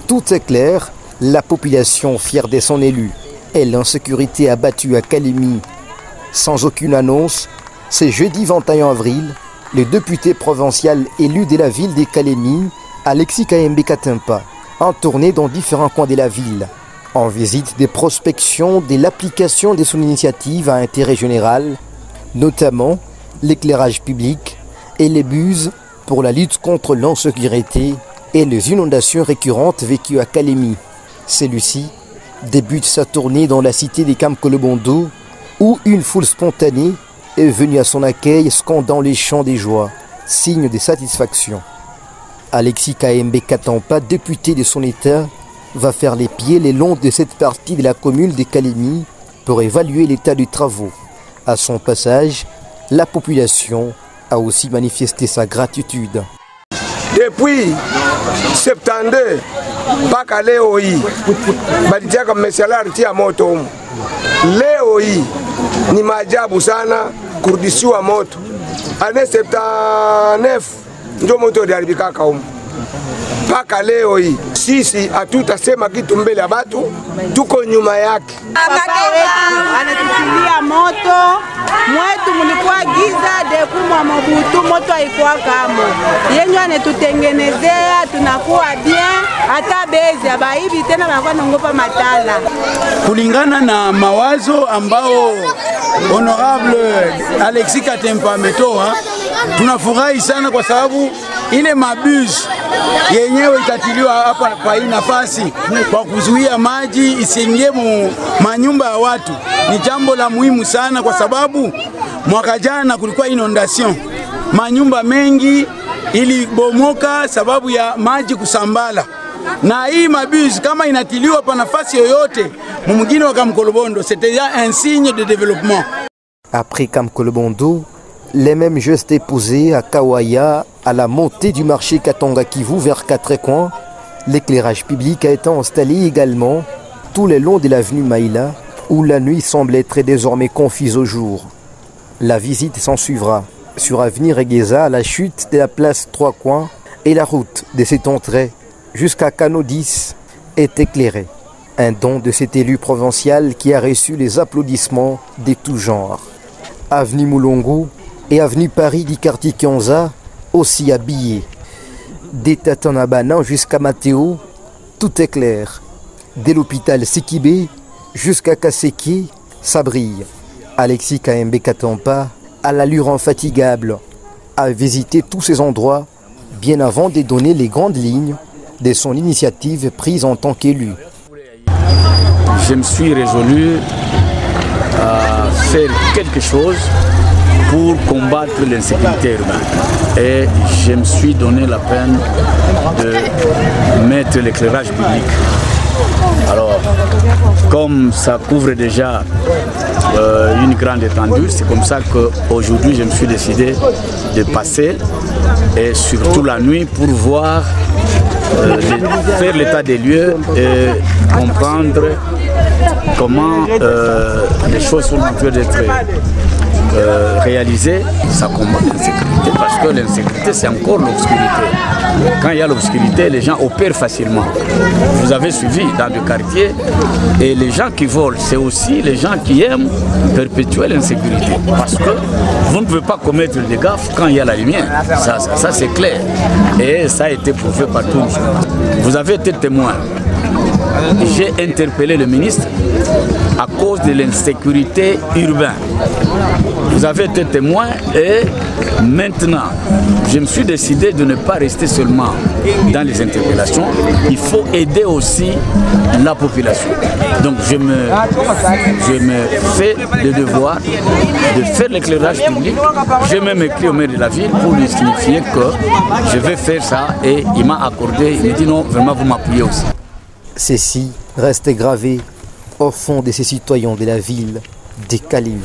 Tout est clair, la population fière de son élu et l'insécurité abattue à Kalemi. Sans aucune annonce, c'est jeudi 21 avril, le député provincial élu de la ville de Kalemi, Alexis Kayembe Katempa, en tournée dans différents coins de la ville, en visite des prospections de l'application de son initiative à intérêt général, notamment l'éclairage public et les buses pour la lutte contre l'insécurité et les inondations récurrentes vécues à Kalemi. Celui-ci débute sa tournée dans la cité des Kamkolobondo, où une foule spontanée est venue à son accueil scandant les chants des joies, signe de satisfaction. Alexis Kayembe Katempa, député de son État, va faire les pieds le long de cette partie de la commune de Kalemi pour évaluer l'état des travaux. À son passage, la population a aussi manifesté sa gratitude. Depuis 72, mpaka leo hii balitiaka mmesalari tia moto. Leo hii ni maajabu sana kurudishiwa moto. Ane 79 ndio moto uliharibika huko. Mpaka leo hii sisi hatutasema kitu mbele ya watu, tuko nyuma yake. Anatutilia moto mwetu, mlikuwa giza dekuma Mobutu, moto haikuwa kamo yenye anatutengenezea, tunakuwa bien, hata bezi abaibi tena wanakuwa nongopa matala. Kulingana na mawazo ambao honorable Alexis Katempa ametoa, tunafurahi sana kwa sababu ile mabuse yenyewe itatiliwa hapa kwa hii nafasi kwa kuzuia maji isiingie manyumba ya watu. Ni jambo la muhimu sana kwa sababu mwaka jana kulikuwa inondation. Manyumba mengi ilibomoka sababu ya maji kusambala. Na hii mabuse kama inatiliwa pa nafasi yoyote mwingine wa Kamkolobondo, c'était un signe de développement. Après Kamkolobondo, les mêmes gestes épousés à Kawaya, à la montée du marché Katanga Kivu vers Katrecoin. L'éclairage public a été installé également tout le long de l'avenue Maïla, où la nuit semble être désormais confise au jour. La visite s'en suivra sur avenue Regeza à la chute de la place Trois Coins, et la route de cette entrée jusqu'à Cano 10 est éclairée. Un don de cet élu provincial qui a reçu les applaudissements de tout genre. Avenue Moulongo et avenue Paris du quartier Kionza aussi habillés. Des Tatanabanan jusqu'à Matteo, tout est clair. Dès l'hôpital Sikibé jusqu'à Kaseki, ça brille. Alexis Kayembe Katempa, à l'allure infatigable, a visité tous ces endroits bien avant de donner les grandes lignes de son initiative prise en tant qu'élu. Je me suis résolu à faire quelque chose pour combattre l'insécurité urbaine. Et je me suis donné la peine de mettre l'éclairage public. Alors, comme ça couvre déjà une grande étendue, c'est comme ça qu'aujourd'hui je me suis décidé de passer, et surtout la nuit, pour voir, faire l'état des lieux et comprendre comment les choses sont en train d'être réalisées. Ça combat l'insécurité, parce que l'insécurité c'est encore l'obscurité. Quand il y a l'obscurité, les gens opèrent facilement. Vous avez suivi dans le quartier, et les gens qui volent, c'est aussi les gens qui aiment perpétuer l'insécurité, parce que vous ne pouvez pas commettre des gaffes quand il y a la lumière. Ça c'est clair, et ça a été prouvé par tout le monde. Vous avez été témoin. J'ai interpellé le ministre à cause de l'insécurité urbaine. Vous avez été témoin, et maintenant, je me suis décidé de ne pas rester seulement dans les interpellations. Il faut aider aussi la population. Donc je me fais le devoir de faire l'éclairage public. J'ai même écrit au maire de la ville pour lui signifier que je vais faire ça, et il m'a accordé, il m'a dit non, vraiment vous m'appuyez aussi. Ceci reste gravé au fond de ces citoyens de la ville de Kalemi.